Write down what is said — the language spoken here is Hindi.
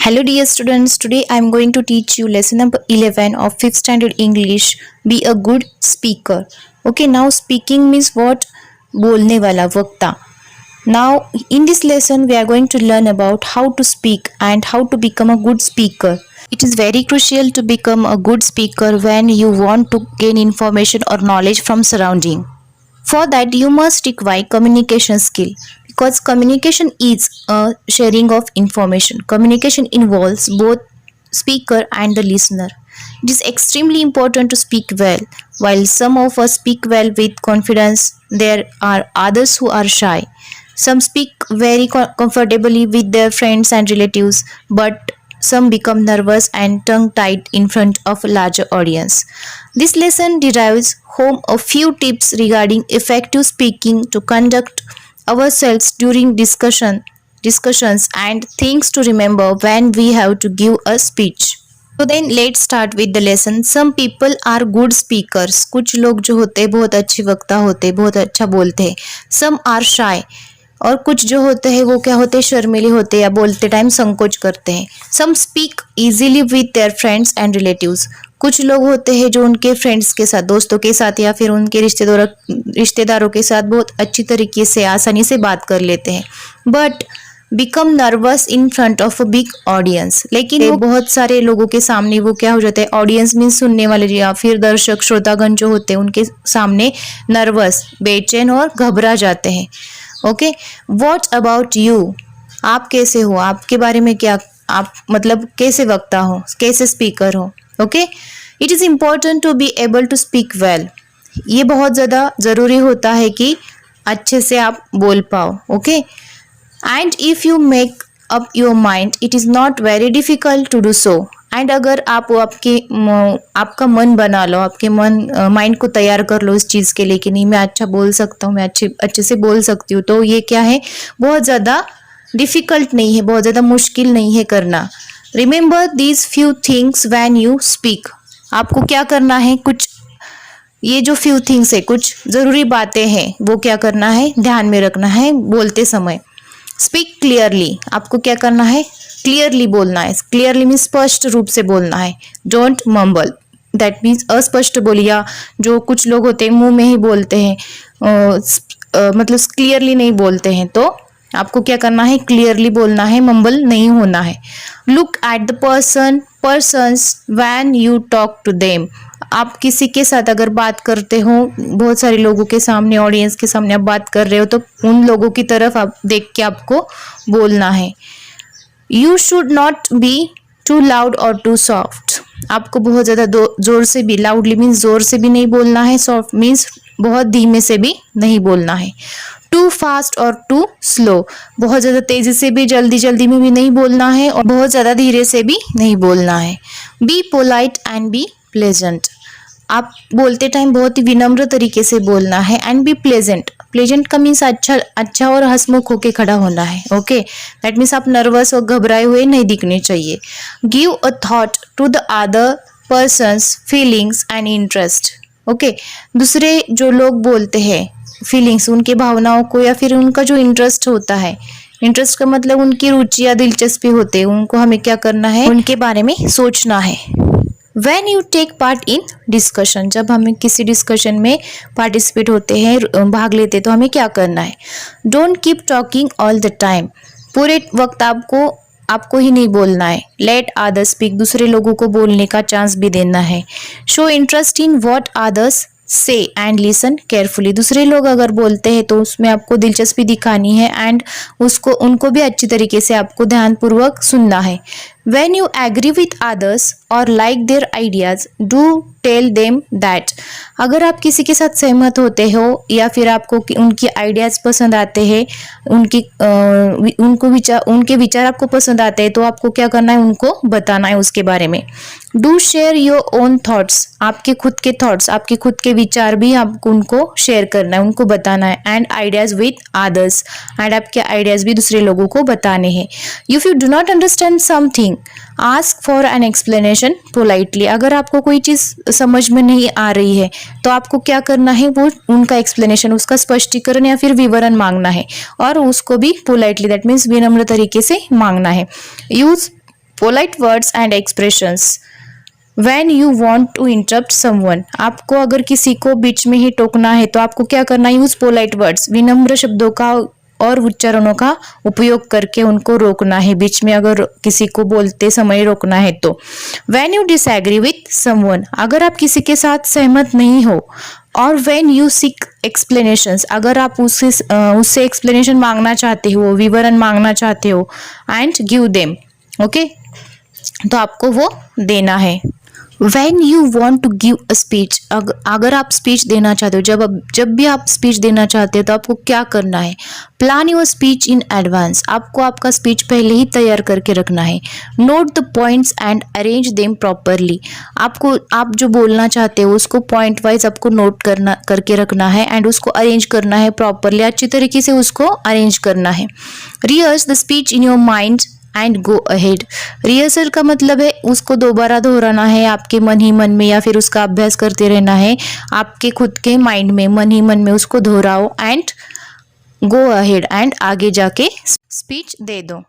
Hello dear students, today I am going to teach you lesson number 11 of 5th standard English. Be a good speaker. Okay, now speaking means what? बोलने वाला वक्ता. Now in this lesson we are going to learn about how to speak and how to become a good speaker. It is very crucial to become a good speaker when you want to gain information or knowledge from surrounding. For that you must acquire communication skill because communication is a sharing of information. Communication involves both speaker and the listener. It is extremely important to speak well. While some of us speak well with confidence, there are others who are shy. Some speak very comfortably with their friends and relatives, but some become nervous and tongue-tied in front of a larger audience. This lesson derives home a few tips regarding effective speaking to conduct ourselves during discussions and things to remember when we have to give a speech. तो then let start with the lesson. Some people are good speakers. कुछ लोग जो होते हैं बहुत अच्छे वक्ता होते हैं, बहुत अच्छा बोलते हैं. Some are shy. और कुछ जो होते हैं वो क्या होते हैं, शर्मीले होते हैं या बोलते टाइम संकोच करते हैं. Some speak easily with their friends and relatives. कुछ लोग होते हैं जो उनके फ्रेंड्स के साथ, दोस्तों के साथ या फिर उनके रिश्तेदारों के साथ बहुत अच्छी तरीके से आसानी से बात कर लेते हैं. But become nervous in front of a big audience. लेकिन बहुत सारे लोगों के सामने वो क्या हो जाता है, ऑडियंस मीन सुनने वाले या फिर दर्शक श्रोतागण जो होते हैं उनके सामने नर्वस, बेचैन और घबरा जाते हैं. Okay, what about you? आप कैसे हो? आपके बारे में क्या, आप मतलब कैसे वक्ता हो, कैसे स्पीकर हो? Okay, it is important to be able to speak well. ये बहुत ज़्यादा ज़रूरी होता है कि अच्छे से आप बोल पाओ. Okay, and if you make up your mind it is not very difficult to do so. And अगर आप आपका मन बना लो, आपके माइंड को तैयार कर लो इस चीज़ के लिए कि नहीं मैं अच्छा बोल सकता हूँ, मैं अच्छे से बोल सकती हूँ, तो ये क्या है, बहुत ज़्यादा डिफ़िकल्ट नहीं है, बहुत ज़्यादा मुश्किल नहीं है करना. Remember these few things when you speak. आपको क्या करना है, कुछ ये जो फ्यू थिंग्स है, कुछ ज़रूरी बातें हैं, वो क्या करना है, ध्यान में रखना है बोलते समय. Speak clearly. आपको क्या करना है, क्लियरली बोलना है. क्लियरली मीन्स स्पष्ट रूप से बोलना है. डोंट मम्बल, दैट मीन्स अस्पष्ट बोलिया. जो कुछ लोग होते हैं मुंह में ही बोलते हैं, मतलब क्लियरली नहीं बोलते हैं, तो आपको क्या करना है, क्लियरली बोलना है, मम्बल नहीं होना है. Look at the persons when you talk to them. आप किसी के साथ अगर बात करते हो, बहुत सारे लोगों के सामने, ऑडियंस के सामने आप बात कर रहे हो, तो उन लोगों की तरफ आप देख के आपको बोलना है. You should not be too loud और टू सॉफ्ट. आपको बहुत ज़्यादा जोर से भी, लाउडली मीन्स जोर से भी नहीं बोलना है, सॉफ्ट मीन्स बहुत धीमे से भी नहीं बोलना है. टू फास्ट और टू स्लो. बहुत ज़्यादा तेज़ी से भी, जल्दी में भी नहीं बोलना है, और बहुत ज़्यादा धीरे से भी नहीं बोलना है. Be polite and be pleasant. आप बोलते टाइम बहुत ही विनम्र तरीके से बोलना है. And be pleasant. प्लेजेंट का मीन्स अच्छा और हंसमुख होके खड़ा होना है. ओके, दैट मीन्स आप नर्वस और घबराए हुए नहीं दिखने चाहिए. Give a thought to the other person's feelings and interest. Okay, दूसरे जो लोग बोलते हैं, फीलिंग्स, उनके भावनाओं को या फिर उनका जो इंटरेस्ट होता है, इंटरेस्ट का मतलब उनकी रुचि या दिलचस्पी होते हैं, उनको हमें क्या करना है, उनके बारे में सोचना है. When you take part in discussion, जब हमें किसी डिस्कशन में पार्टिसिपेट होते हैं, भाग लेते हैं, तो हमें क्या करना है. Don't keep talking all the time. पूरे वक्त आपको ही नहीं बोलना है. Let others speak. दूसरे लोगों को बोलने का चांस भी देना है. Show interest in what others say and listen carefully. दूसरे लोग अगर बोलते हैं तो उसमें आपको दिलचस्पी दिखानी है एंड उनको भी अच्छी तरीके से आपको ध्यानपूर्वक सुनना है. When you agree with others or like their ideas, do tell them that. अगर आप किसी के साथ सहमत होते हो या फिर आपको उनकी आइडियाज़ पसंद आते हैं, उनके विचार आपको पसंद आते हैं, तो आपको क्या करना है, उनको बताना है उसके बारे में. Do share your own thoughts. आपके खुद के थॉट्स, आपके खुद के विचार भी आपको उनको शेयर करना है, उनको बताना है. And ideas with others. And आपके आइडियाज़ भी दूसरे लोगों को बताने हैं. If you do not understand something, ask for an explanation politely. अगर आपको कोई चीज़ समझ में नहीं आ रही है तो आपको क्या करना है, वो उनका एक्सप्लेनेशन, उसका स्पष्टीकरण या फिर विवरण मांगना है, और उसको भी पोलाइटली, दैट मीन्स विनम्र तरीके से मांगना है. Use polite words and expressions When you want to interrupt someone, आपको अगर किसी को बीच में ही टोकना है तो आपको क्या करना है? यूज पोलाइट वर्ड्स, विनम्र शब्दों का और उच्चारणों का उपयोग करके उनको रोकना है, बीच में अगर किसी को बोलते समय रोकना है तो। When you disagree with someone, अगर आप किसी के साथ सहमत नहीं हो, और when you seek explanations, अगर आप उससे एक्सप्लेनेशन मांगना चाहते हो, विवरण मांगना चाहते हो, and give them, ओके, तो आपको वो देना है। When you want to give a speech, अगर आप स्पीच देना चाहते हो, जब भी आप स्पीच देना चाहते हो तो आपको क्या करना है? Plan your speech in advance, आपको आपका स्पीच पहले ही तैयार करके रखना है। Note the points and arrange them properly, आप जो बोलना चाहते हो उसको पॉइंट वाइज आपको नोट करके रखना है एंड उसको अरेंज करना है प्रॉपरली, अच्छी तरीके से उसको अरेंज करना है। Rehearse the speech in your mind and go ahead, rehearsal का मतलब है उसको दोबारा दोहराना है आपके मन ही मन में, या फिर उसका अभ्यास करते रहना है आपके खुद के माइंड में, मन ही मन में उसको दोहराओ एंड गो अहेड एंड आगे जाके स्पीच दे दो।